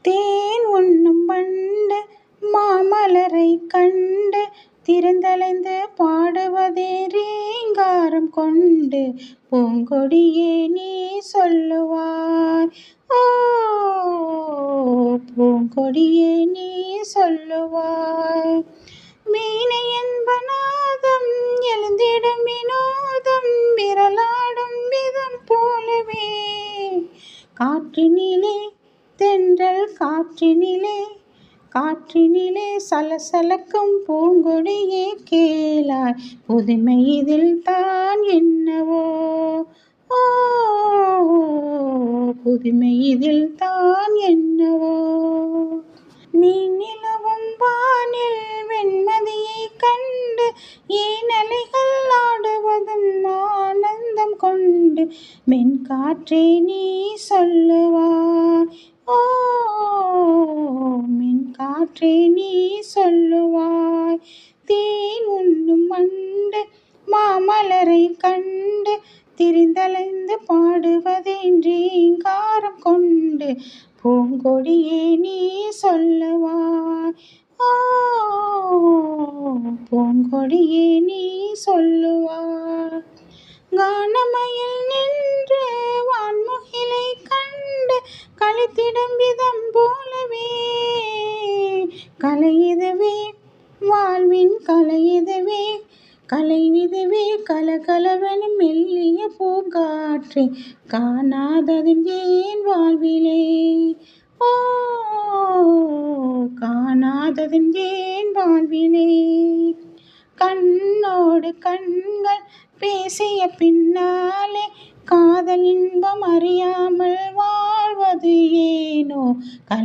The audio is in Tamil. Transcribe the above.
தேன் உண்ணும் வண்டு மாமலரை கண்டு திறந்தலைந்து பாடுவதே ரீங்காரம் கொண்டு. பூங்கொடியே நீ சொல்லுவாய், ஓ பூங்கொடியே நீ சொல்லுவாய். வீணை என்ப நாதம் எழுந்திடும் வினோதம் விரலாடும் விதம் போலவே. காற்றினிலே தென்றல் காற்றினிலே சலசலக்கும் பூங்கொடியே கேளாய். புதுமை இதில் தான் என்னவோ, ஓ புதுமை இதில் தான் என்னவோ. நீ நிலவும் வானில் வெண்மதியை கண்டு ஏன் அலைகள் ஆடுவதும் ஆனந்தம் கொண்டு. மென்காற்றே நீ சொல்லுவாய், ஓ மென்காற்றே நீ சொல்லுவாய். தேன் உண்ணும் வண்டு மாமலரை கண்டு திரிந்தலைந்து பாடுவதேன் ரீங்காரம் கொண்டு. பூங்கொடியே நீ சொல்லுவாய், ஓ பூங்கொடியே நீ சொல்லுவாய். கானமயில் நின்று வான்முகிலை கண்டு கழித்திடும் விதம் போலவே. கலையிதுவே வாழ்வின் கலையிதுவே கலகலவெனும் மெல்லிய பூங்காற்றே. காணாததும் ஏன் வாழ்விலே, ஓ காணாததும் ஏன் வாழ்விலே. கண்ணோடு கண்கள் பேசிய பின்னாலே காதல் இன்பம் அறியாமல் வாழ்வது ஏனோ.